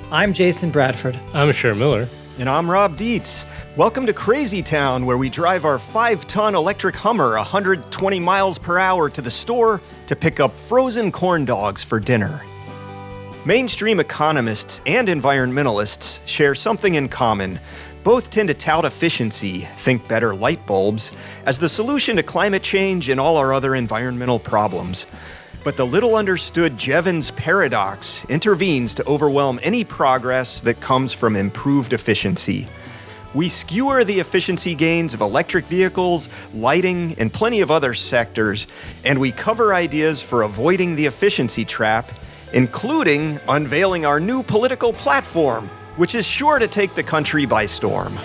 I'm Jason Bradford. I'm Cher Miller. And I'm Rob Dietz. Welcome to Crazy Town, where we drive our 5-ton electric Hummer 120 miles per hour to the store to pick up frozen corn dogs for dinner. Mainstream economists and environmentalists share something in common. Both tend to tout efficiency, think better light bulbs, as the solution to climate change and all our other environmental problems. But the little understood Jevons Paradox intervenes to overwhelm any progress that comes from improved efficiency. We skewer the efficiency gains of electric vehicles, lighting, and plenty of other sectors, and we cover ideas for avoiding the efficiency trap, including unveiling our new political platform, which is sure to take the country by storm.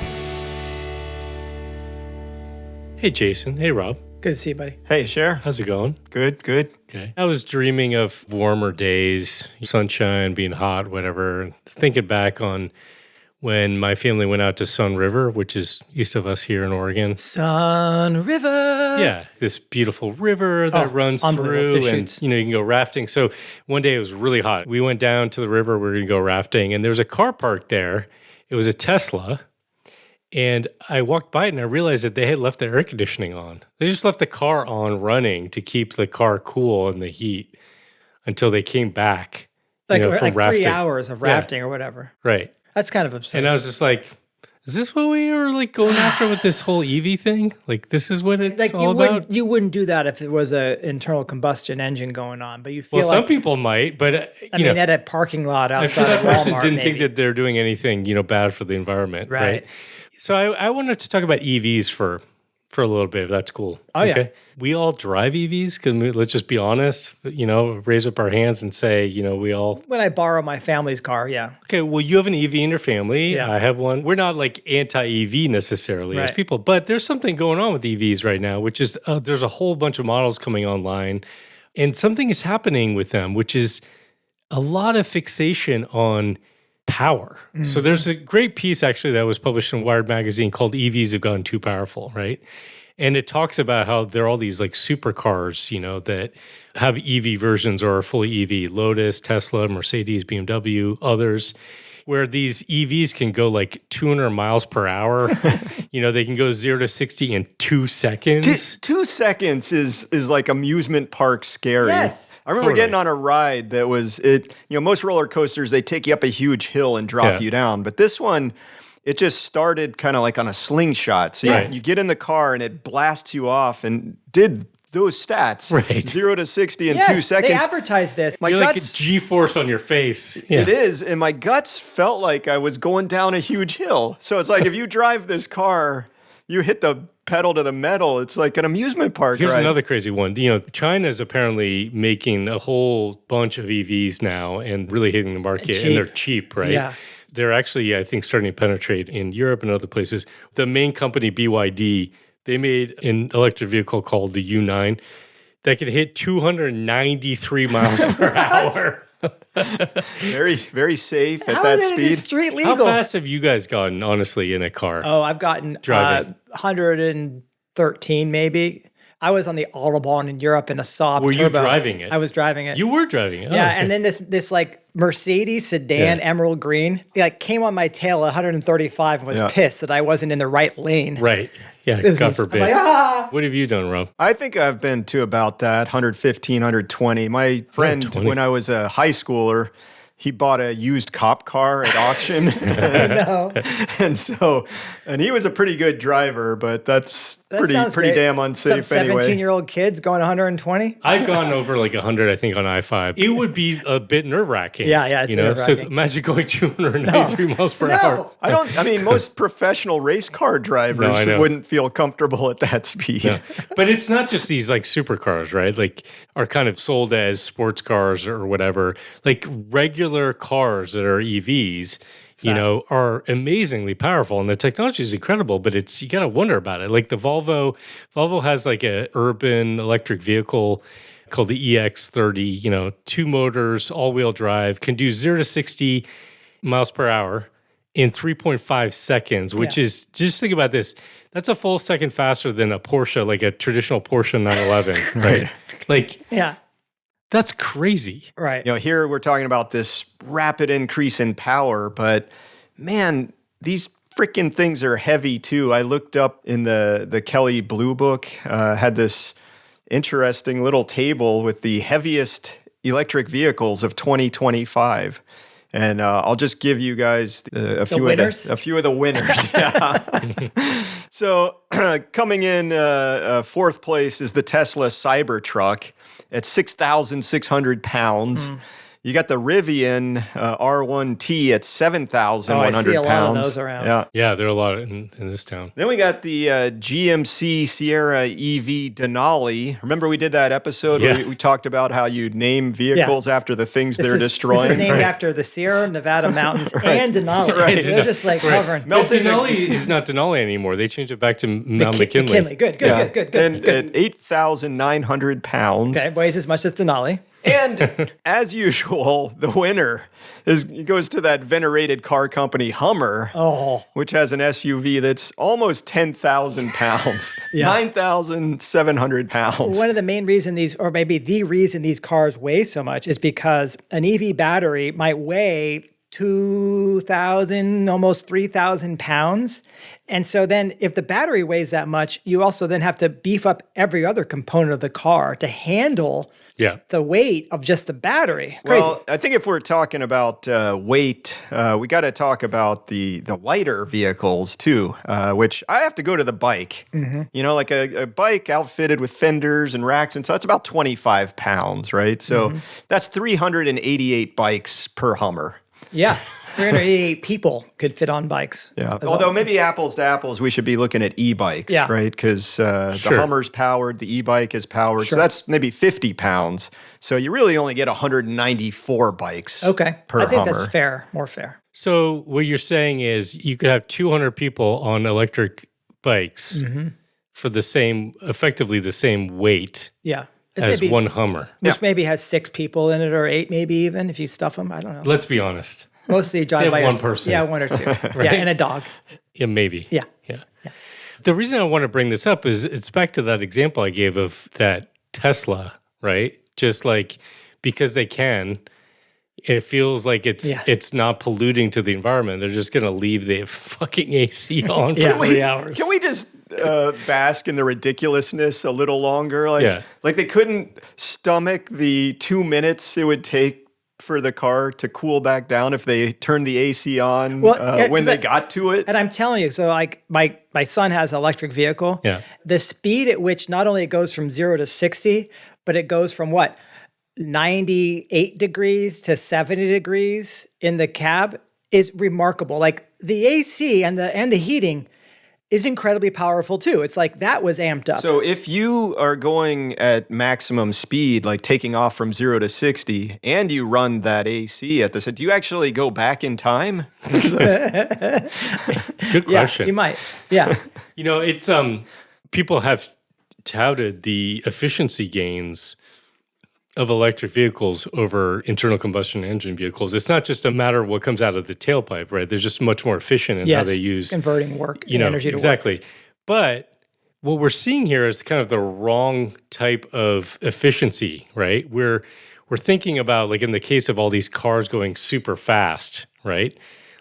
Hey, Jason. Hey, Rob. Good to see you, buddy. Hey, Cher. How's it going? Good. Okay. I was dreaming of warmer days, sunshine, being hot, whatever. Thinking back on when my family went out to Sun River, which is east of us here in Oregon. Sun River. Yeah, this beautiful river that runs through, and you can go rafting. So one day it was really hot. We went down to the river. We were going to go rafting, and there was a car parked there. It was a Tesla. And I walked by it and I realized that they had left the air conditioning on. They just left the car on running to keep the car cool in the heat until they came back. From rafting. 3 hours of rafting or whatever. Right. That's kind of absurd. And I was just like, is this what we were going after with this whole EV thing? This is what it's all about? You wouldn't do that if it was an internal combustion engine going on, but you feel some people might, but at a parking lot outside I'm sure that person Walmart, didn't think that they're doing anything, bad for the environment. Right. So I wanted to talk about EVs for a little bit, if that's cool. Oh, okay. Yeah. We all drive EVs, because let's just be honest, raise up our hands and say, we all... When I borrow my family's car, yeah. Okay, well, you have an EV in your family. Yeah. I have one. We're not anti-EV necessarily as people, but there's something going on with EVs right now, which is there's a whole bunch of models coming online, and something is happening with them, which is a lot of fixation on power. Mm-hmm. So there's a great piece actually that was published in Wired magazine called EVs Have Gone Too Powerful, right? And it talks about how there are all these supercars, that have EV versions or are fully EV, Lotus, Tesla, Mercedes, BMW, others, where these EVs can go 200 miles per hour. They can go 0 to 60 in 2 seconds. 2 seconds is like amusement park scary. Yes. I remember getting on a ride that was most roller coasters, they take you up a huge hill and drop you down. But this one, it just started kind of on a slingshot. So you get in the car and it blasts you off and did those stats. Right. 0 to 60 in 2 seconds. They advertise this. You're like a G-force on your face. It is. And my guts felt like I was going down a huge hill. So it's like if you drive this car, you hit the pedal to the metal. It's like an amusement park. Here's another crazy one. China is apparently making a whole bunch of EVs now and really hitting the market. And they're cheap, right? Yeah. They're actually, I think, starting to penetrate in Europe and other places. The main company, BYD, they made an electric vehicle called the U9 that could hit 293 miles per hour. Very, very safe at How that is it speed. Street legal? How fast have you guys gotten, honestly, in a car? Oh, I've gotten 113 maybe. I was on the Autobahn in Europe in a Saab Were turbo. you driving it? I was driving it. You were driving it? Yeah, okay. and then this Mercedes sedan, emerald green, came on my tail at 135 and was pissed that I wasn't in the right lane. Right. Yeah, God forbid. What have you done, Rob? I think I've been to about that, 115, 120. My friend, 120. when I was a high schooler, he bought a used cop car at auction. And he was a pretty good driver, but that's pretty damn unsafe Some anyway. 17-year-old kids going 120? I've gone over 100, I think, on I-5. It would be a bit nerve-wracking. Yeah, it's nerve-wracking. So imagine going 293 miles per hour. Most professional race car drivers wouldn't feel comfortable at that speed. No. But it's not just these supercars, right? Are kind of sold as sports cars or whatever. Regular cars that are EVs, are amazingly powerful, and the technology is incredible. But you got to wonder about it. The Volvo has a urban electric vehicle called the EX30. 2 motors, all-wheel drive, can do 0 to 60 miles per hour in 3.5 seconds, which is, just think about this. That's a full second faster than a Porsche, a traditional Porsche 911, right? Yeah. That's crazy. Right. Here we're talking about this rapid increase in power, but man, these freaking things are heavy too. I looked up in the Kelly Blue Book, had this interesting little table with the heaviest electric vehicles of 2025. And I'll just give you guys a few of the winners. Yeah. So coming in fourth place is the Tesla Cybertruck at 6,600 pounds. You got the Rivian R1T at 7,100 pounds. I see a lot of those around. Yeah, there are a lot in this town. Then we got the GMC Sierra EV Denali. Remember we did that episode where we talked about how you name vehicles after the things they're destroying? This is named after the Sierra Nevada mountains and Denali. Right. So they're just like covering. Denali is not Denali anymore. They changed it back to Mount McKinley. Good. And at 8,900 pounds. Okay, weighs as much as Denali. And as usual, the winner goes to that venerated car company Hummer, which has an SUV that's almost 10,000 pounds, 9,700 pounds. One of the main reasons or maybe the reason these cars weigh so much is because an EV battery might weigh 2,000, almost 3,000 pounds. And so then if the battery weighs that much, you also then have to beef up every other component of the car to handle the weight of just the battery. Crazy. Well, I think if we're talking about weight, we got to talk about the lighter vehicles too, which I have to go to the bike. Like a bike outfitted with fenders and racks, and so that's about 25 pounds, right? So that's 388 bikes per Hummer. Yeah. 388 people could fit on bikes. Yeah. Although maybe apples to apples, we should be looking at e-bikes, right? Because the Hummer's powered, the e-bike is powered. So that's maybe 50 pounds. So you really only get 194 bikes per Hummer. I think that's fair, more fair. So what you're saying is you could have 200 people on electric bikes for effectively the same weight as one Hummer. Which maybe has 6 people in it or 8 maybe even if you stuff them. I don't know. Let's be honest. Mostly drive by one person. Yeah, 1 or 2. Right? Yeah, and a dog. Yeah, maybe. Yeah. The reason I want to bring this up is it's back to that example I gave of that Tesla, right? Just like because they can, it feels like it's not polluting to the environment. They're just going to leave the fucking AC on for 3 hours. Can we just bask in the ridiculousness a little longer? Like they couldn't stomach the 2 minutes it would take for the car to cool back down if they turned the AC on when they got to it. And I'm telling you, so like my son has an electric vehicle. Yeah. The speed at which not only it goes from 0 to 60, but it goes from 98 degrees to 70 degrees in the cab is remarkable. Like the AC and the heating is incredibly powerful too. It's like that was amped up. So if you are going at maximum speed, like taking off from 0 to 60, and you run that AC at do you actually go back in time? Good question. Yeah, you might. Yeah. It's people have touted the efficiency gains of electric vehicles over internal combustion engine vehicles. It's not just a matter of what comes out of the tailpipe, right? They're just much more efficient in how they use converting energy to work. But what we're seeing here is kind of the wrong type of efficiency, right? We're thinking about, like in the case of all these cars going super fast, right?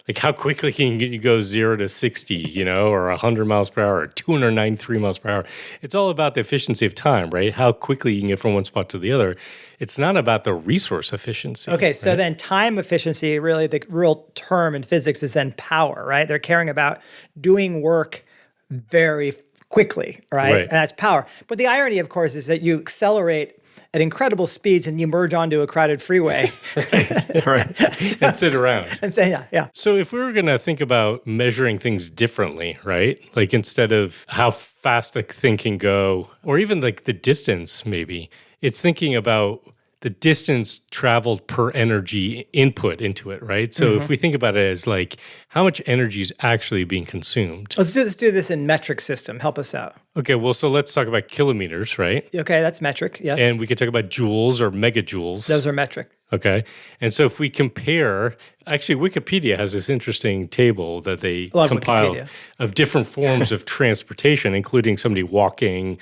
Like how quickly can you go 0 to 60, or 100 miles per hour, or 293 miles per hour. It's all about the efficiency of time, right? How quickly you can get from one spot to the other. It's not about the resource efficiency. Okay, so then time efficiency, really the real term in physics is then power, right? They're caring about doing work very quickly, right? And that's power. But the irony, of course, is that you accelerate at incredible speeds and you merge onto a crowded freeway. Right. And sit around. And say, yeah. So if we were going to think about measuring things differently, right? Like instead of how fast a thing can go, or even like the distance maybe, it's thinking about the distance traveled per energy input into it, right? So if we think about it as like how much energy is actually being consumed. Let's do this in metric system. Help us out. Okay, well, so let's talk about kilometers, right? Okay, that's metric, yes. And we could talk about joules or megajoules. Those are metric. Okay. And so if we compare Actually, Wikipedia has this interesting table that they Love compiled Wikipedia. of different forms of transportation, including somebody walking.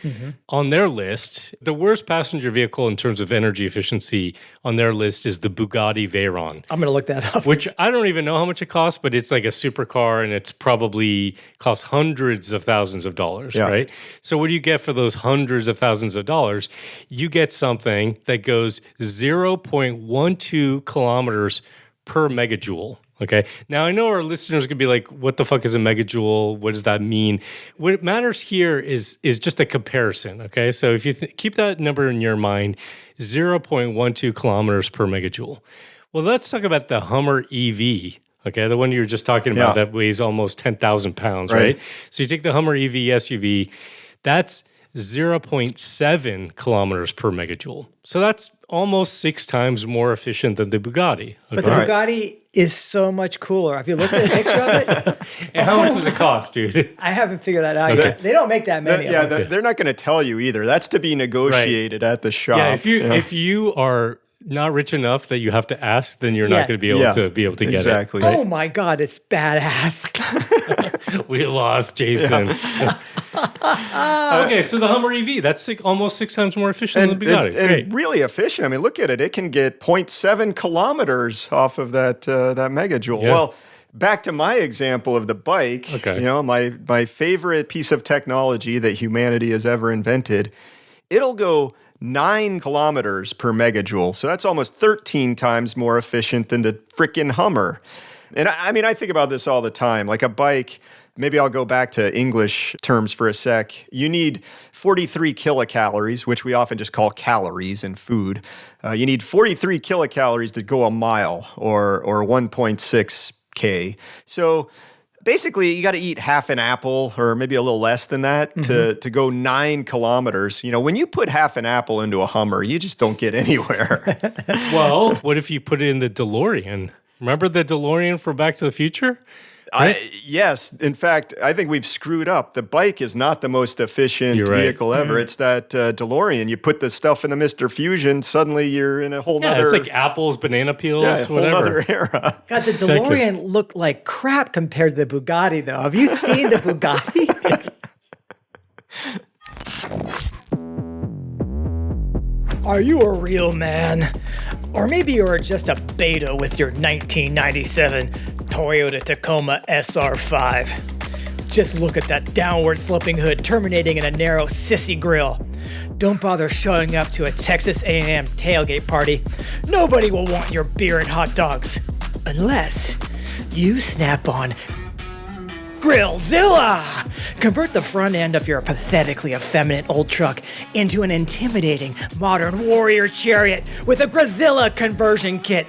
On their list, the worst passenger vehicle in terms of energy efficiency on their list is the Bugatti Veyron, I'm going to look that up. which I don't even know how much it costs, but it's like a supercar and it's probably costs hundreds of thousands of dollars, right? So what do you get for those hundreds of thousands of dollars? You get something that goes 0.12 kilometers per megajoule. Okay. Now I know our listeners could be like, what the fuck is a megajoule? What does that mean? What matters here is just a comparison. Okay. So if you keep that number in your mind, 0.12 kilometers per megajoule. Well, let's talk about the Hummer EV. Okay. The one you were just talking about that weighs almost 10,000 pounds, right? So you take the Hummer EV SUV, that's 0.7 kilometers per megajoule. So that's almost 6 times more efficient than the Bugatti. Okay? But the Bugatti is so much cooler. Have you looked at a picture of it? And how much does it cost, dude? I haven't figured that out yet. They don't make that many of them. They're not going to tell you either. That's to be negotiated at the shop. Yeah, if you are not rich enough that you have to ask, then you're not going to be able to get it. Exactly. Oh my God, it's badass. We lost Jason. Okay, so the Hummer EV, that's almost 6 times more efficient than the Bugatti. And really efficient. I mean, look at it. It can get 0.7 kilometers off of that megajoule. Yeah. Well, back to my example of the bike, Okay. My favorite piece of technology that humanity has ever invented, it'll go 9 kilometers per megajoule. So that's almost 13 times more efficient than the frickin' Hummer. And I think about this all the time. Like a bike, maybe I'll go back to English terms for a sec. You need 43 kilocalories, which we often just call calories in food. You need 43 kilocalories to go a mile or 1.6 K. So basically, you got to eat half an apple or maybe a little less than that to go 9 kilometers. When you put half an apple into a Hummer, you just don't get anywhere. Well, what if you put it in the DeLorean? Remember the DeLorean for Back to the Future? Yes. In fact, I think we've screwed up. The bike is not the most efficient vehicle ever. It's that DeLorean. You put the stuff in the Mr. Fusion, suddenly you're in a whole nother... it's like apples, banana peels, whatever. Whole other era. God, the DeLorean looked like crap compared to the Bugatti, though. Have you seen the Bugatti? Are you a real man? Or maybe you're just a beta with your 1997 Toyota Tacoma SR5. Just look at that downward sloping hood terminating in a narrow sissy grill. Don't bother showing up to a Texas A&M tailgate party. Nobody will want your beer and hot dogs. Unless you snap on Grillzilla! Convert the front end of your pathetically effeminate old truck into an intimidating modern warrior chariot with a Grillzilla conversion kit.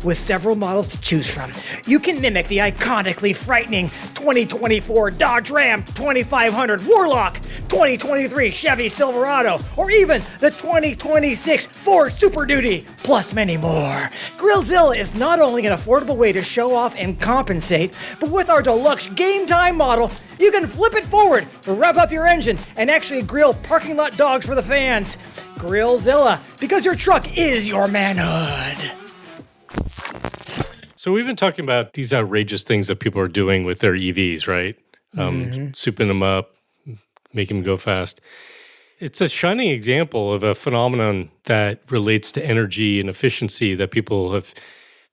With several models to choose from, you can mimic the iconically frightening 2024 Dodge Ram 2500 Warlock, 2023 Chevy Silverado, or even the 2026 Ford Super Duty, plus many more. Grillzilla is not only an affordable way to show off and compensate, but with our deluxe game time model, you can flip it forward, rev up your engine, and actually grill parking lot dogs for the fans. Grillzilla, because your truck is your manhood. So we've been talking about these outrageous things that people are doing with their EVs, right? Souping them up, making them go fast. It's a shining example of a phenomenon that relates to energy and efficiency that people have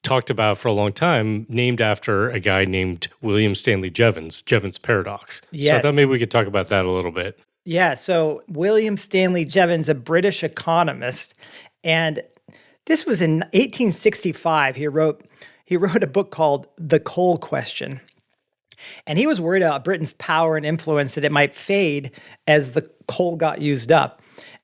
talked about for a long time, named after a guy named William Stanley Jevons, Jevons Paradox. Yes. So I thought maybe we could talk about that a little bit. Yeah, so William Stanley Jevons, a British economist, and this was in 1865. He wrote a book called The Coal Question. And he was worried about Britain's power and influence, that it might fade as the coal got used up.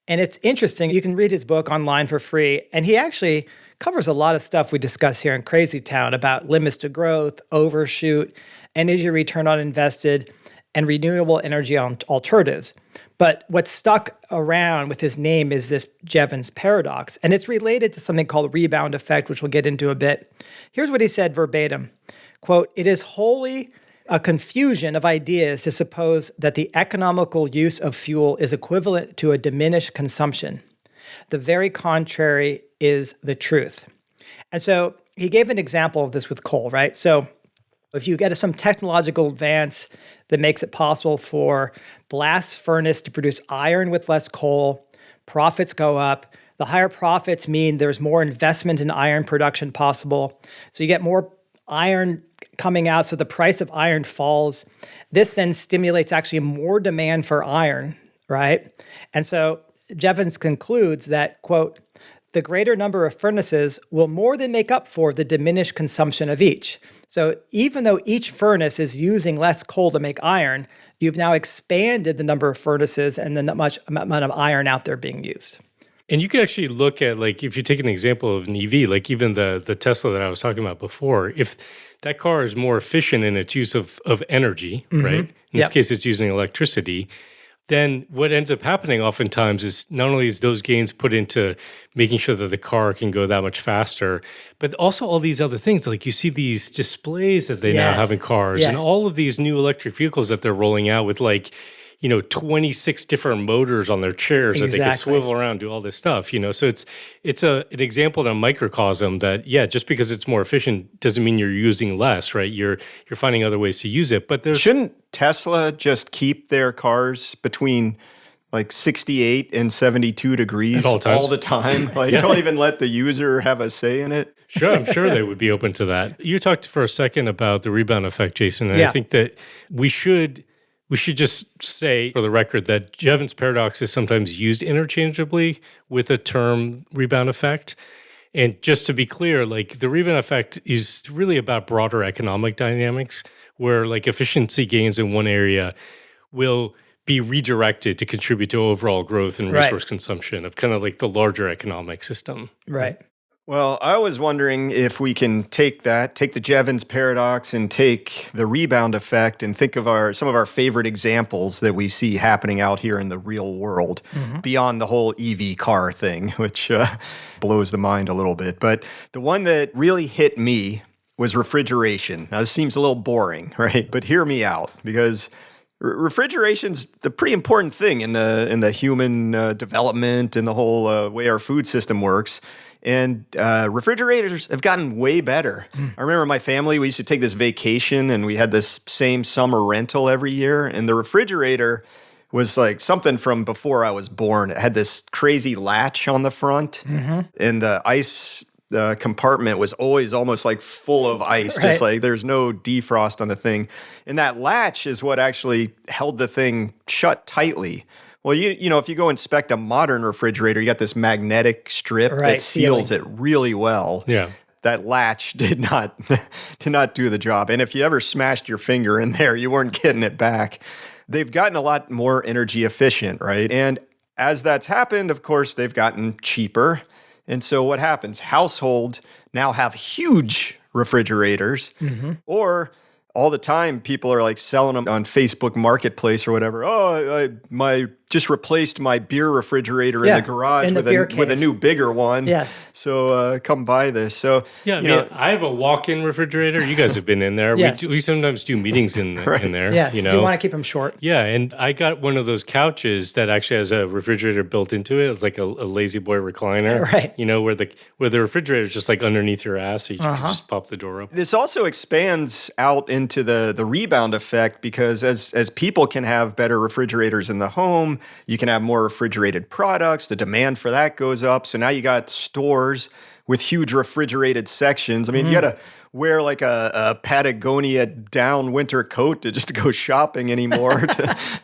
And it's interesting. You can read his book online for free. And he actually covers a lot of stuff we discuss here in Crazy Town about limits to growth, overshoot, energy return on invested, and renewable energy alternatives. But what's stuck around with his name is this Jevons Paradox. And it's related to something called rebound effect, which we'll get into a bit. Here's what he said verbatim. Quote, "It is wholly a confusion of ideas to suppose that the economical use of fuel is equivalent to a diminished consumption. The very contrary is the truth." And so he gave an example of this with coal, right? So if you get some technological advance that makes it possible for blast furnace to produce iron with less coal, profits go up. The higher profits mean there's more investment in iron production possible. So you get more iron coming out, so the price of iron falls. This then stimulates actually more demand for iron, right? And so Jevons concludes that, quote, the greater number of furnaces will more than make up for the diminished consumption of each. So even though each furnace is using less coal to make iron, you've now expanded the number of furnaces and the much amount of iron out there being used. And you can actually look at, like, if you take an example of an EV, like even the Tesla that I was talking about before, if that car is more efficient in its use of energy, right? In this case, it's using electricity. Then what ends up happening oftentimes is not only is those gains put into making sure that the car can go that much faster, but also all these other things. Like you see these displays that they now have in cars and all of these new electric vehicles that they're rolling out with 26 different motors on their chairs that they can swivel around, do all this stuff, So it's an example in a microcosm that, just because it's more efficient doesn't mean you're using less, right? You're finding other ways to use it. But shouldn't Tesla just keep their cars between like 68 and 72 degrees at all the time? Don't even let the user have a say in it. Sure, I'm sure they would be open to that. You talked for a second about the rebound effect, Jason, and I think that we should just say, for the record, that Jevons Paradox is sometimes used interchangeably with the term rebound effect. And just to be clear, like the rebound effect is really about broader economic dynamics where like efficiency gains in one area will be redirected to contribute to overall growth and resource consumption of kind of like the larger economic system. Right. Well, I was wondering if we can take the Jevons Paradox and take the rebound effect and think of some of our favorite examples that we see happening out here in the real world beyond the whole EV car thing, which blows the mind a little bit. But the one that really hit me was refrigeration. Now, this seems a little boring, right? But hear me out, because refrigeration's a pretty important thing in the human development and the whole way our food system works. And refrigerators have gotten way better. I remember my family, we used to take this vacation and we had this same summer rental every year. And the refrigerator was like something from before I was born. It had this crazy latch on the front and the ice compartment was always almost like full of ice, just like there's no defrost on the thing. And that latch is what actually held the thing shut tightly. Well, you know, if you go inspect a modern refrigerator, you got this magnetic strip that seals it really well. Yeah. That latch did not do the job. And if you ever smashed your finger in there, you weren't getting it back. They've gotten a lot more energy efficient, right? And as that's happened, of course, they've gotten cheaper. And so what happens? Households now have huge refrigerators, or all the time people are like selling them on Facebook Marketplace or whatever. Oh, I just replaced my beer refrigerator in the garage with a new bigger one. Yes. So come buy this. So I have a walk-in refrigerator. You guys have been in there. Yes. We sometimes do meetings in there. Yes. You know? If you want to keep them short. Yeah, and I got one of those couches that actually has a refrigerator built into it. It's like a lazy boy recliner. Right. You know, where the refrigerator is just like underneath your ass, so you can just pop the door up. This also expands out into the rebound effect, because as people can have better refrigerators in the home, you can have more refrigerated products. The demand for that goes up. So now you got stores with huge refrigerated sections. I mean, you got to wear like a Patagonia down winter coat to just go shopping anymore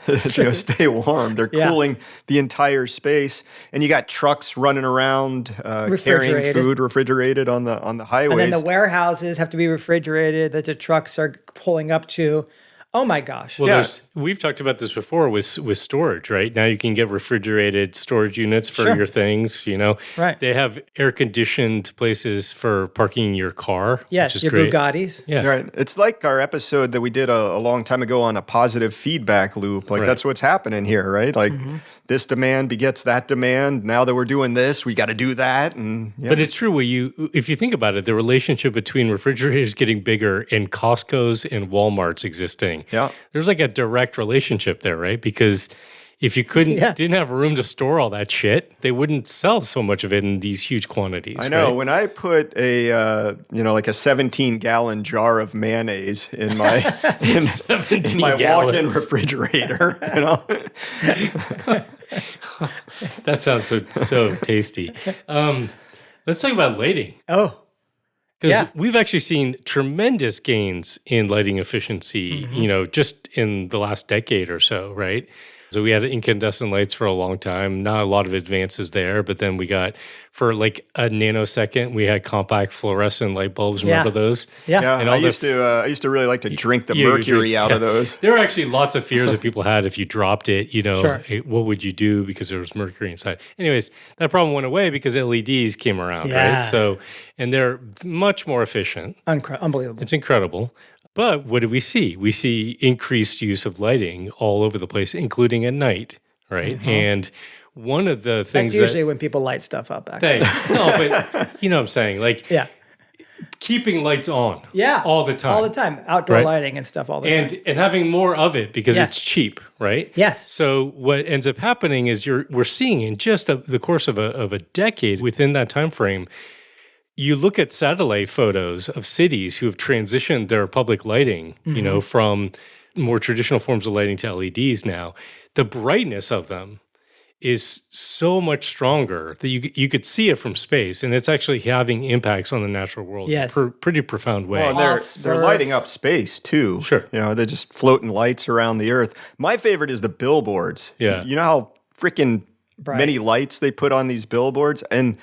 to stay warm. They're cooling the entire space. And you got trucks running around carrying food refrigerated on the highways. And then the warehouses have to be refrigerated that the trucks are pulling up to. Oh my gosh. Well, we've talked about this before with storage, right? Now you can get refrigerated storage units for your things, you know. Right. They have air-conditioned places for parking your car. Yes, which is your great. Bugattis. Yeah. Right. It's like our episode that we did a long time ago on a positive feedback loop. Like that's what's happening here, right? Like this demand begets that demand. Now that we're doing this, we got to do that. And But it's true. If you think about it, the relationship between refrigerators getting bigger and Costco's and Walmart's existing. Yeah. There's like a direct relationship there, right? Because if you didn't have room to store all that shit, they wouldn't sell so much of it in these huge quantities. I know. Right? When I put a like a 17-gallon jar of mayonnaise in my in my walk-in refrigerator, That sounds so tasty. Let's talk about lighting. Oh. Because we've actually seen tremendous gains in lighting efficiency, just in the last decade or so, right? So we had incandescent lights for a long time, not a lot of advances there, but then we got, for like a nanosecond, we had compact fluorescent light bulbs. Remember those? Yeah. And I used to really like to drink the mercury out of those. There were actually lots of fears that people had if you dropped it, Sure. what would you do because there was mercury inside. Anyways, that problem went away because LEDs came around, right? So, and they're much more efficient. Unbelievable. It's incredible. But what do we see? We see increased use of lighting all over the place, including at night, right? And one of the things That's usually when people light stuff up. Actually. No, but you know what I'm saying? Like, keeping lights on all the time. All the time. Outdoor lighting and stuff all the time. And having more of it because it's cheap, right? Yes. So what ends up happening is we're seeing in just the course of a decade within that time frame, you look at satellite photos of cities who have transitioned their public lighting, from more traditional forms of lighting to LEDs now. The brightness of them is so much stronger that you could see it from space, and it's actually having impacts on the natural world in a pretty profound way. Well, and they're lighting up space too. Sure. They're just floating lights around the Earth. My favorite is the billboards. Yeah. You know how freaking many lights they put on these billboards? And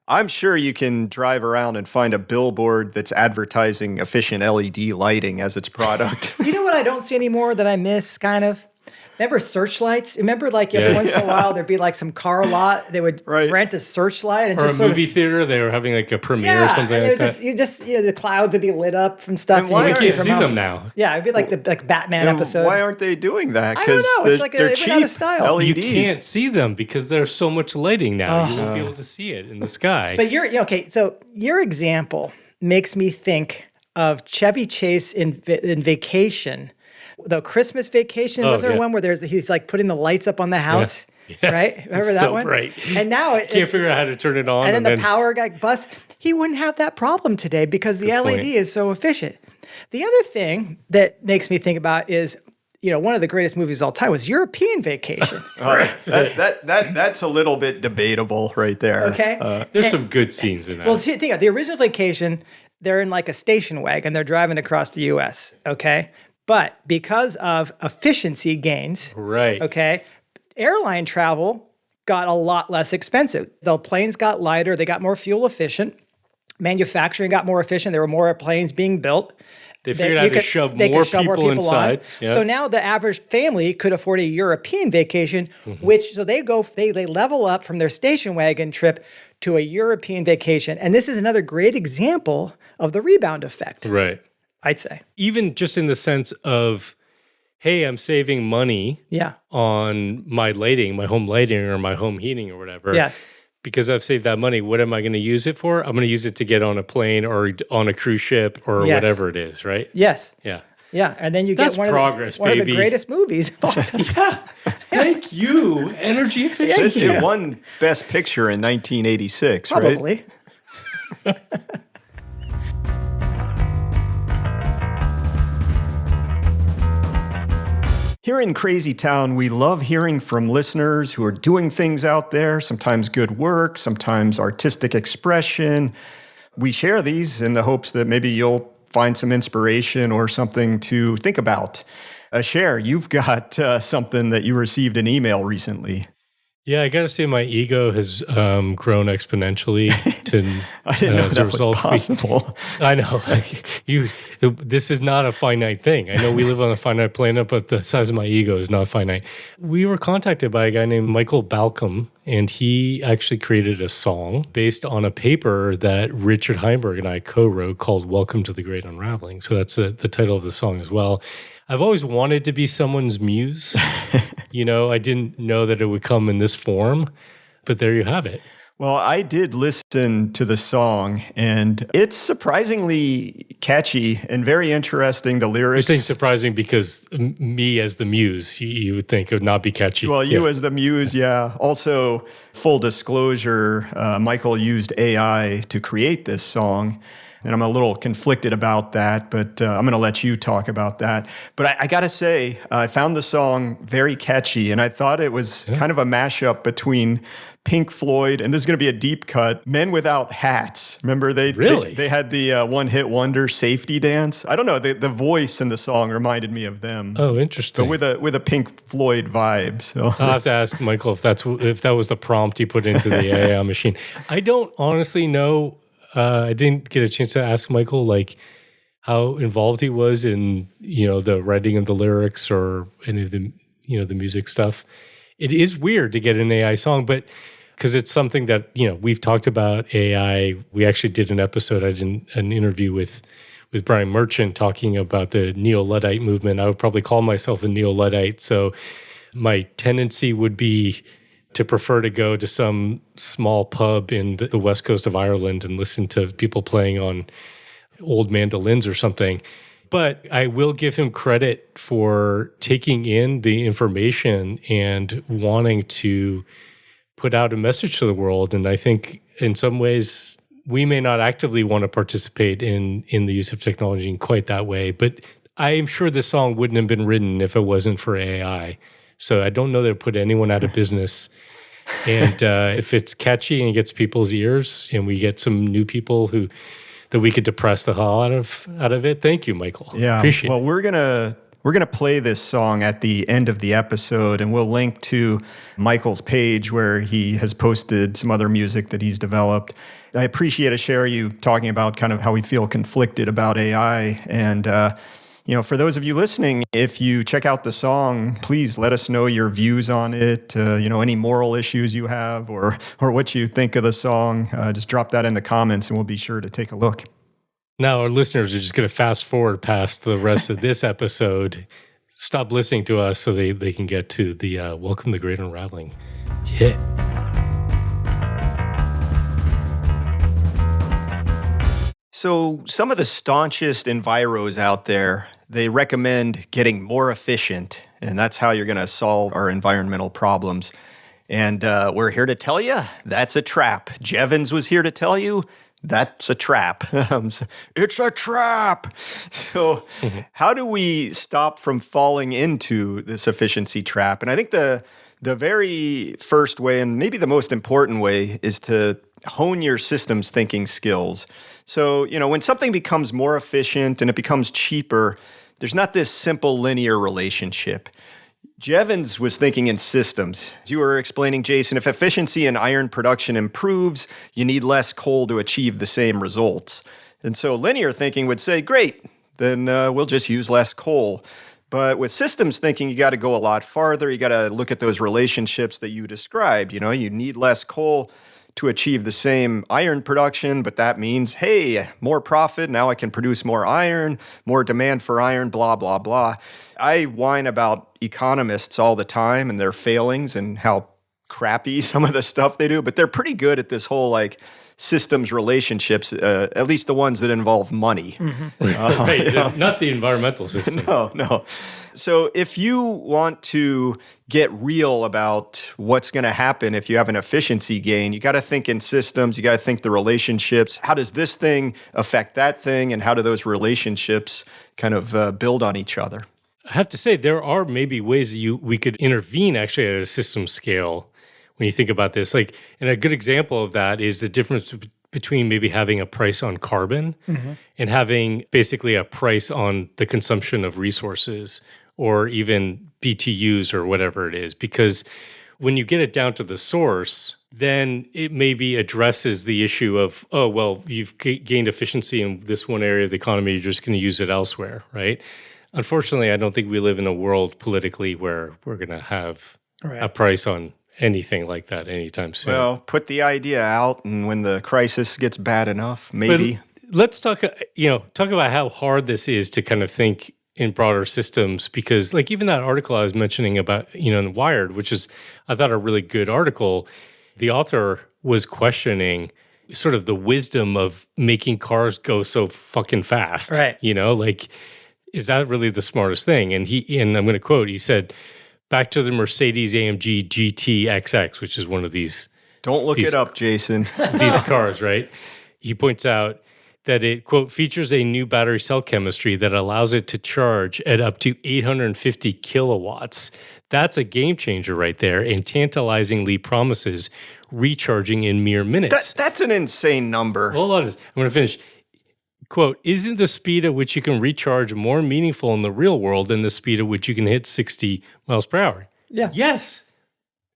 I'm sure you can drive around and find a billboard that's advertising efficient LED lighting as its product. You know what I don't see anymore that I miss, kind of? Remember searchlights? Remember, like, every once in a while, there'd be, like, some car lot. They would rent a searchlight. And or just a movie theater. They were having, like, a premiere or something and like that. The clouds would be lit up from stuff. And why You aren't can't see them now. Yeah, it'd be like the Batman episode. Why aren't they doing that? I don't know. It's like they're it cheap. went out of style. LEDs. You can't see them because there's so much lighting now. You won't be able to see it in the sky. But so your example makes me think of Chevy Chase in Vacation. The Christmas Vacation, was there one where he's like putting the lights up on the house, right? Remember that one? Bright. And now can't figure out how to turn it on. And then the power guy busts. He wouldn't have that problem today because the LED is so efficient. The other thing that makes me think about is, one of the greatest movies of all time was European Vacation. That's a little bit debatable right there. Okay. There's some good scenes in that. Well, see, think of the original Vacation. They're in like a station wagon. They're driving across the U.S. Okay. But because of efficiency gains, okay, airline travel got a lot less expensive. The planes got lighter. They got more fuel efficient. Manufacturing got more efficient. There were more planes being built. They figured out to shove more people inside. Yeah. So now the average family could afford a European vacation, so they level up from their station wagon trip to a European vacation. And this is another great example of the rebound effect. Right. I'd say. Even just in the sense of, hey, I'm saving money on my lighting, my home lighting or my home heating or whatever. Yes. Because I've saved that money, what am I going to use it for? I'm going to use it to get on a plane or on a cruise ship or whatever it is, right? Yes. Yeah. Yeah, and then you get one of the greatest movies of all time. Thank you, energy efficiency. It won Best Picture in 1986, Probably. Right? Here in Crazy Town, we love hearing from listeners who are doing things out there, sometimes good work, sometimes artistic expression. We share these in the hopes that maybe you'll find some inspiration or something to think about. Cher, you've got something that you received an email recently. Yeah, I got to say my ego has grown exponentially. I didn't know that was possible. I know. This is not a finite thing. I know we live on a finite planet, but the size of my ego is not finite. We were contacted by a guy named Michael Balcom, and he actually created a song based on a paper that Richard Heinberg and I co-wrote called Welcome to the Great Unraveling. So that's the title of the song as well. I've always wanted to be someone's muse. I didn't know that it would come in this form, but there you have it. Well, I did listen to the song, and it's surprisingly catchy and very interesting. The You're lyrics. saying surprising because me as the muse, you would think it would not be catchy. Well, you as the muse, yeah. Also, full disclosure, Michael used AI to create this song. And I'm a little conflicted about that, but I'm going to let you talk about that. But I got to say, I found the song very catchy, and I thought it was kind of a mashup between Pink Floyd, and this is going to be a deep cut, Men Without Hats. Remember, they had the one-hit wonder Safety Dance. I don't know, the voice in the song reminded me of them. Oh, interesting. But with a Pink Floyd vibe. So I'll have to ask Michael if that was the prompt he put into the AI machine. I don't honestly know. I didn't get a chance to ask Michael like how involved he was in the writing of the lyrics or any of the the music stuff. It is weird to get an AI song, but because it's something that we've talked about AI. We actually did an episode. I did an interview with Brian Merchant talking about the Neo-Luddite movement. I would probably call myself a Neo-Luddite, so my tendency would be to prefer to go to some small pub in the west coast of Ireland and listen to people playing on old mandolins or something. But I will give him credit for taking in the information and wanting to put out a message to the world. And I think in some ways we may not actively want to participate in the use of technology in quite that way. But I am sure this song wouldn't have been written if it wasn't for AI. So I don't know that it put anyone out of business. And if it's catchy and gets people's ears, and we get some new people that we could depress the hell out of it. Thank you, Michael. Yeah. Appreciate it. We're gonna play this song at the end of the episode, and we'll link to Michael's page where he has posted some other music that he's developed. I appreciate, Asher, you talking about kind of how we feel conflicted about AI. And for those of you listening, if you check out the song, please let us know your views on it, any moral issues you have or what you think of the song. Just drop that in the comments and we'll be sure to take a look. Now our listeners are just going to fast forward past the rest of this episode, stop listening to us so they can get to the Welcome to Great Unraveling hit. So some of the staunchest enviros out there, they recommend getting more efficient, and that's how you're going to solve our environmental problems. And we're here to tell you that's a trap. Jevons was here to tell you that's a trap. It's a trap. So how do we stop from falling into this efficiency trap? And I think the very first way, and maybe the most important way, is to hone your systems thinking skills. So, when something becomes more efficient and it becomes cheaper, there's not this simple linear relationship. Jevons was thinking in systems. As you were explaining, Jason, if efficiency in iron production improves, you need less coal to achieve the same results. And so linear thinking would say, great, then we'll just use less coal. But with systems thinking, you got to go a lot farther. You got to look at those relationships that you described. You need less coal to achieve the same iron production, but that means, hey, more profit. Now I can produce more iron, more demand for iron, blah, blah, blah. I whine about economists all the time and their failings and how crappy some of the stuff they do, but they're pretty good at this whole systems relationships, at least the ones that involve money. Right, not the environmental system. No. So if you want to get real about what's going to happen if you have an efficiency gain, you got to think in systems, you got to think the relationships. How does this thing affect that thing? And how do those relationships kind of build on each other? I have to say, there are maybe ways we could intervene actually at a system scale when you think about this. And a good example of that is the difference between maybe having a price on carbon and having basically a price on the consumption of resources or even BTUs or whatever it is. Because when you get it down to the source, then it maybe addresses the issue of, oh, well, you've gained efficiency in this one area of the economy, you're just going to use it elsewhere, right? Unfortunately, I don't think we live in a world politically where we're going to have a price on anything like that anytime soon. Well, put the idea out, and when the crisis gets bad enough, maybe. But let's talk about how hard this is to kind of think in broader systems, because even that article I was mentioning about, in Wired, which is, I thought, a really good article, the author was questioning, sort of the wisdom of making cars go so fucking fast. Right. Like, is that really the smartest thing? And I'm going to quote, he said, back to the Mercedes-AMG GT XX, which is one of these. Don't look it up, Jason. These cars, right? He points out that it, quote, features a new battery cell chemistry that allows it to charge at up to 850 kilowatts. That's a game changer right there, and tantalizingly promises recharging in mere minutes. That's an insane number. Hold on. I'm going to finish. Quote, isn't the speed at which you can recharge more meaningful in the real world than the speed at which you can hit 60 miles per hour? Yeah. Yes.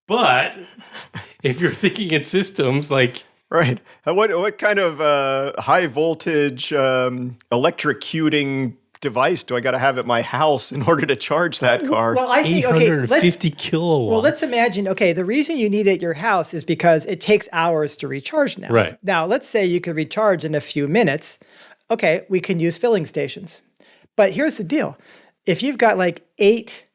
But if you're thinking in systems like... Right. What kind of high voltage electrocuting device do I got to have at my house in order to charge that car? Well, I think 850 kilowatts. Well, let's imagine. Okay, the reason you need it at your house is because it takes hours to recharge now. Right. Now, let's say you could recharge in a few minutes. Okay, we can use filling stations. But here's the deal: if you've got like 8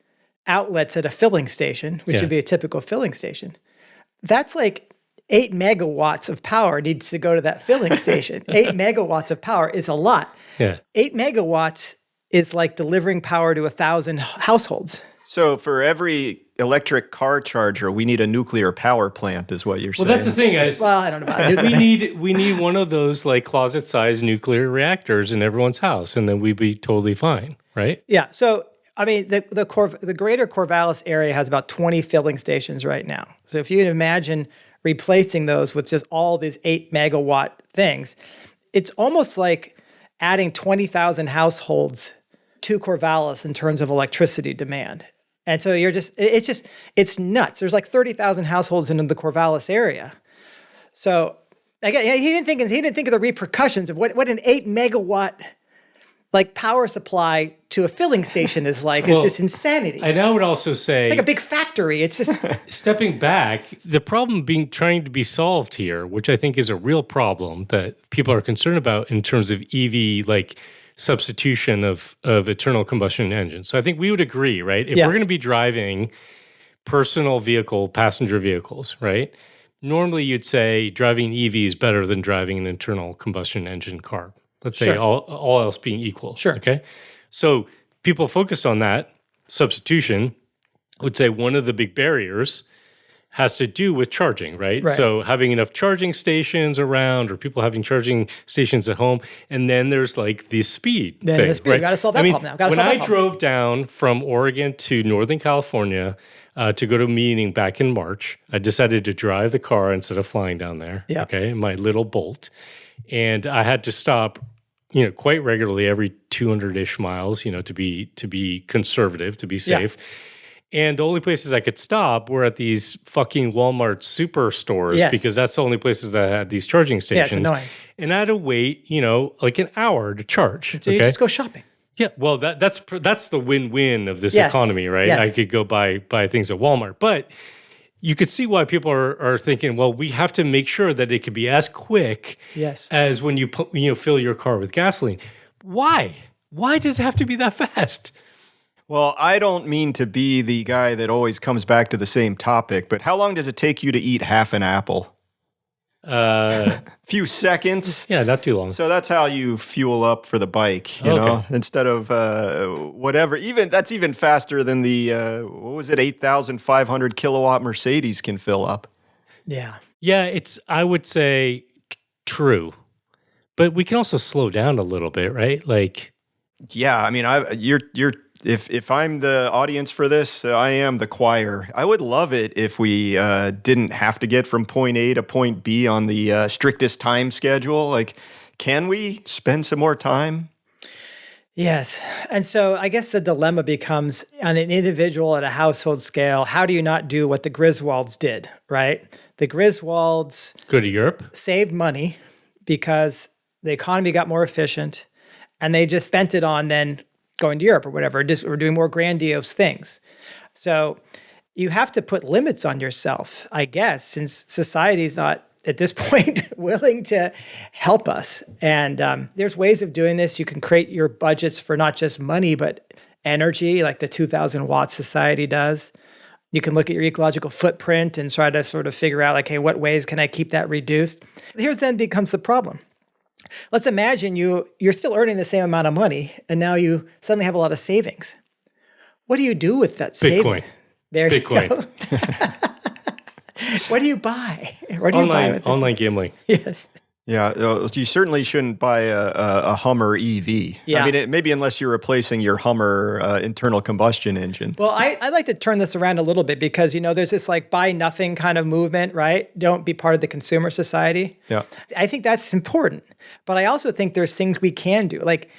outlets at a filling station, which would be a typical filling station, that's like 8 megawatts of power needs to go to that filling station. 8 megawatts of power is a lot. Yeah. 8 megawatts is like delivering power to 1,000 households. So for every electric car charger, we need a nuclear power plant, is what you're saying. Well, that's the thing, guys. Well, I don't know about it. we need one of those like closet-sized nuclear reactors in everyone's house, and then we'd be totally fine, right? Yeah. So, I mean, the greater Corvallis area has about 20 filling stations right now. So if you imagine replacing those with just all these 8 megawatt things, it's almost like adding 20,000 households to Corvallis in terms of electricity demand. And so it's nuts. There's like 30,000 households in the Corvallis area. So again, he didn't think of the repercussions of what an 8 megawatt like power supply to a filling station is like. It's just insanity. And I would also say, it's like a big factory. It's just stepping back, the problem trying to be solved here, which I think is a real problem that people are concerned about in terms of EV like substitution of internal combustion engines. So I think we would agree, right? If we're going to be driving personal vehicle, passenger vehicles, right? Normally you'd say driving an EV is better than driving an internal combustion engine car. Let's say all else being equal. Sure. Okay. So people focused on that substitution would say one of the big barriers has to do with charging, right? So having enough charging stations around, or people having charging stations at home, and then there's like the speed thing, the speed. right? We got to solve that problem now. When I drove down from Oregon to Northern California to go to a meeting back in March, I decided to drive the car instead of flying down there. Yeah. Okay, my little Bolt, and I had to stop, quite regularly every 200-ish miles, to be conservative, to be safe. Yeah. And the only places I could stop were at these fucking Walmart superstores because that's the only places that had these charging stations. Yeah, it's annoying. And I had to wait, like an hour to charge. So you just go shopping. Yeah, well, that's the win-win of this economy, right? Yes. I could go buy things at Walmart, but you could see why people are thinking, well, we have to make sure that it could be as quick as when you fill your car with gasoline. Why? Why does it have to be that fast? Well, I don't mean to be the guy that always comes back to the same topic, but how long does it take you to eat half an apple? Few seconds. Yeah, not too long. So that's how you fuel up for the bike, you know, instead of whatever. That's even faster than the 8,500 kilowatt Mercedes can fill up. Yeah. Yeah, I would say true. But we can also slow down a little bit, right? Like, yeah, I mean, if I'm the audience for this, I am the choir. I would love it if we didn't have to get from point A to point B on the strictest time schedule. Like, can we spend some more time? Yes. And so I guess the dilemma becomes on an individual at a household scale, how do you not do what the Griswolds did, right? The Griswolds go to Europe, saved money because the economy got more efficient, and they just spent it on then going to Europe or whatever, or doing more grandiose things. So you have to put limits on yourself, I guess, since society is not at this point willing to help us. And there's ways of doing this. You can create your budgets for not just money, but energy, like the 2,000 Watt Society does. You can look at your ecological footprint and try to sort of figure out, like, hey, what ways can I keep that reduced? Here's then becomes the problem. Let's imagine you're still earning the same amount of money, and now you suddenly have a lot of savings. What do you do with that savings? There Bitcoin. you go. What do you buy? What do you buy with this? Online gambling. Yes. Yeah, you certainly shouldn't buy a Hummer EV. Yeah. I mean, maybe unless you're replacing your Hummer internal combustion engine. Well, I'd like to turn this around a little bit because, there's this like buy nothing kind of movement, right? Don't be part of the consumer society. Yeah. I think that's important. But I also think there's things we can do. Like,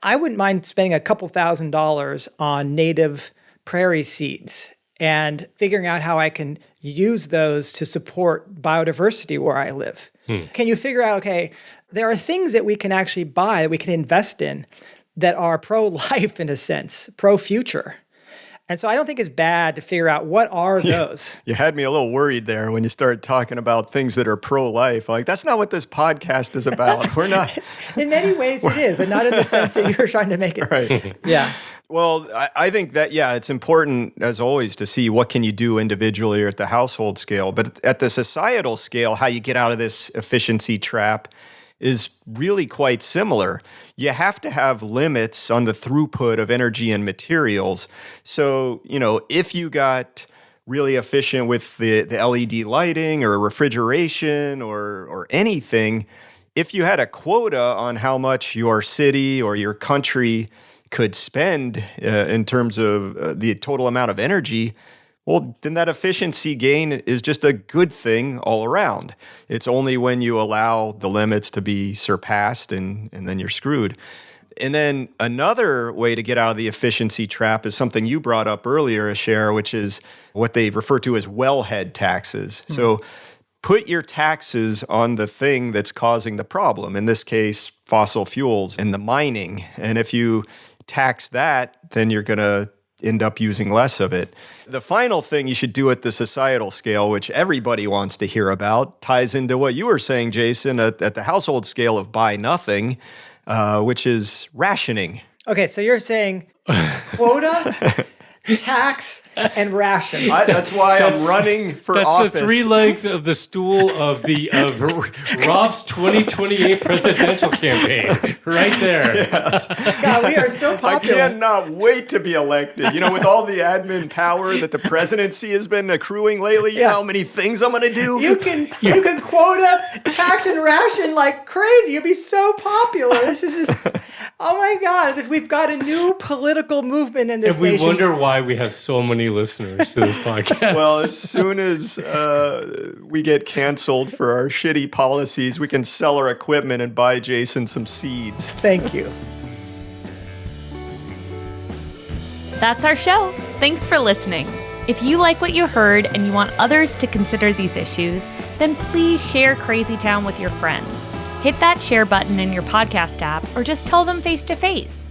I wouldn't mind spending a couple $1,000s on native prairie seeds and figuring out how I can use those to support biodiversity where I live. Can you figure out, okay, there are things that we can actually buy, that we can invest in that are pro-life in a sense, pro-future. And so I don't think it's bad to figure out what are those. You had me a little worried there when you started talking about things that are pro-life. Like, that's not what this podcast is about. We're not. In many ways it is, but not in the sense that you're trying to make it. Right. Yeah. Well, I think that, it's important, as always, to see what can you do individually or at the household scale. But at the societal scale, how you get out of this efficiency trap is really quite similar. You have to have limits on the throughput of energy and materials. So, if you got really efficient with the LED lighting or refrigeration or anything, if you had a quota on how much your city or your country could spend in terms of the total amount of energy, well, then that efficiency gain is just a good thing all around. It's only when you allow the limits to be surpassed and then you're screwed. And then another way to get out of the efficiency trap is something you brought up earlier, Asher, which is what they refer to as wellhead taxes. So put your taxes on the thing that's causing the problem, in this case, fossil fuels and the mining. And if you tax that, then you're going to end up using less of it. The final thing you should do at the societal scale, which everybody wants to hear about, ties into what you were saying, Jason, at the household scale of buy nothing, which is rationing. Okay, so you're saying quota, tax, and ration. That's why I'm running for office. That's the three legs of the stool of Rob's 2028 presidential campaign. Right there. Yes. God, we are so popular. I cannot wait to be elected. With all the admin power that the presidency has been accruing lately, you know how many things I'm going to do? You can quota, tax, and ration like crazy. You'll be so popular. This is just, oh my God, we've got a new political movement in this nation. And we wonder why we have so many listeners to this podcast. Well, as soon as we get canceled for our shitty policies, we can sell our equipment and buy Jason some seeds. Thank you. That's our show. Thanks for listening. If you like what you heard and you want others to consider these issues, then please share Crazy Town with your friends. Hit that share button in your podcast app or just tell them face to face.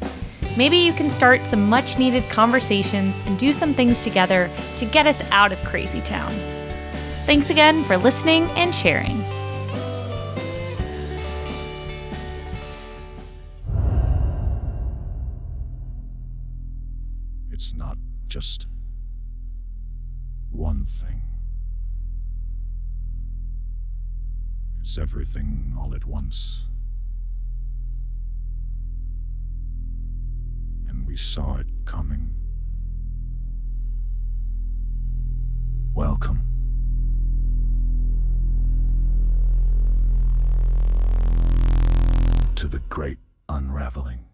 Maybe you can start some much-needed conversations and do some things together to get us out of Crazy Town. Thanks again for listening and sharing. It's not just one thing. It's everything all at once. And we saw it coming. Welcome to the great unraveling.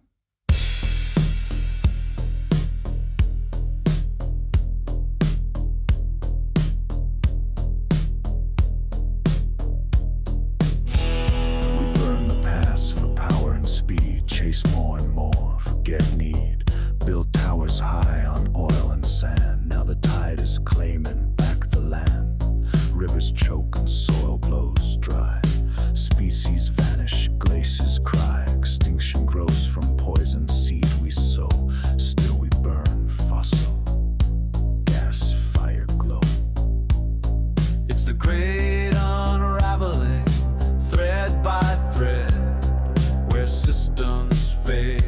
Chase more and more, forget need. Build towers high on oil and sand. Now the tide is claiming back the land. Rivers choke and soil blows dry. Species vanish, glaciers cry. Extinction grows from poison seed we sow. Still we burn fossil gas, fire glow. It's the great unraveling, thread by thread, where systems fail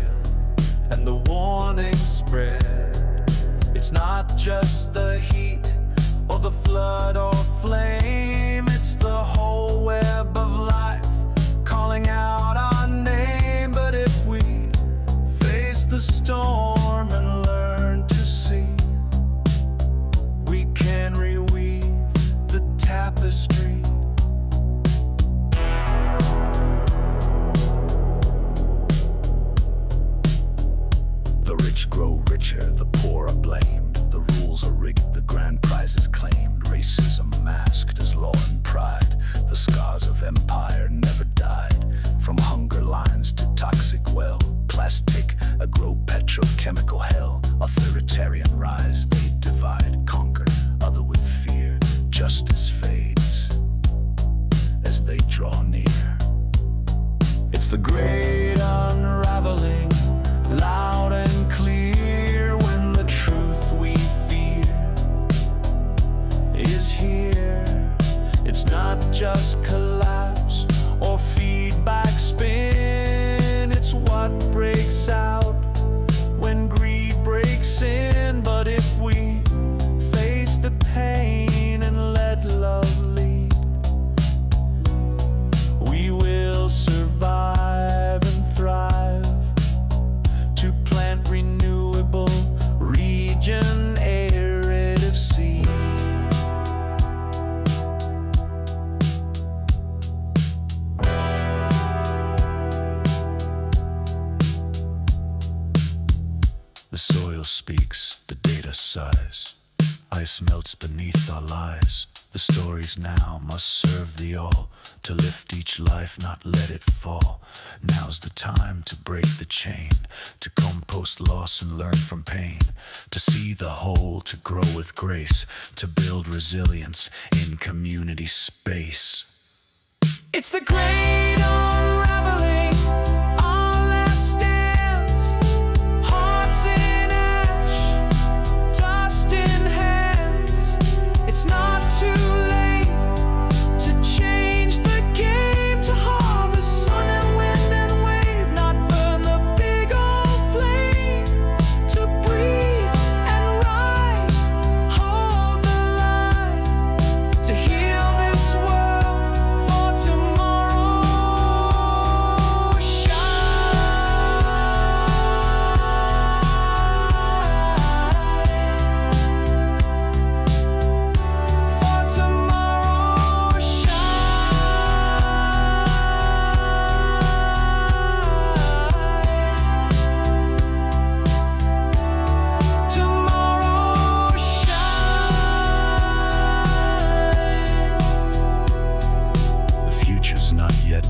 and the warning spread. It's not just the heat the flood or flame. It's the whole web of life calling out our name. But if we face the storm and learn to see, we can reweave the tapestry. The rich grow richer, the poor are blamed. The rules are rigged, the grand prize is claimed. Racism masked as law and pride. The scars of empire never died. From hunger lines to toxic well, plastic, agro petrochemical hell. Authoritarian rise, they divide, conquer, other with fear. Justice fades as they draw near. It's the great unraveling, loud and clear, when the truth we fear is here. It's not just collapse or feedback spin. It's what breaks out when greed breaks in. But if we face the pain and let love lead, we will survive and thrive to plant renewable, regenerative seed. The soil speaks, the data sighs. Ice melts beneath our lies. The stories now must serve the all, to lift each life, not let it fall. Now's the time to break the chain, to compost loss and learn from pain, to see the whole, to grow with grace, to build resilience in community space. It's the great unraveling. Our last stands, hearts in ash, dust in hands. It's not too late to change the game, to harvest sun and wind and wave, not burn the big old flame, to breathe and rise, hold the line, to heal this world for tomorrow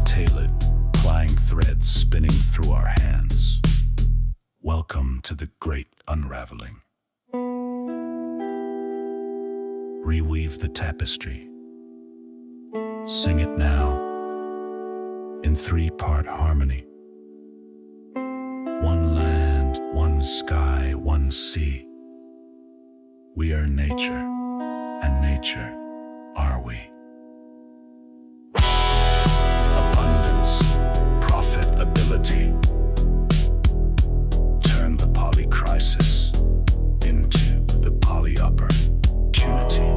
tailored, plying threads spinning through our hands. Welcome to the great unraveling. Reweave the tapestry. Sing it now in three-part harmony. One land, one sky, one sea. We are nature, and nature are we. Profitability. Turn the polycrisis into the polyopportunity.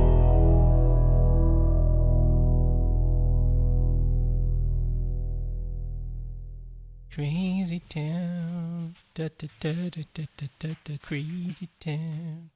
Crazy town, da da da da da da da, crazy town.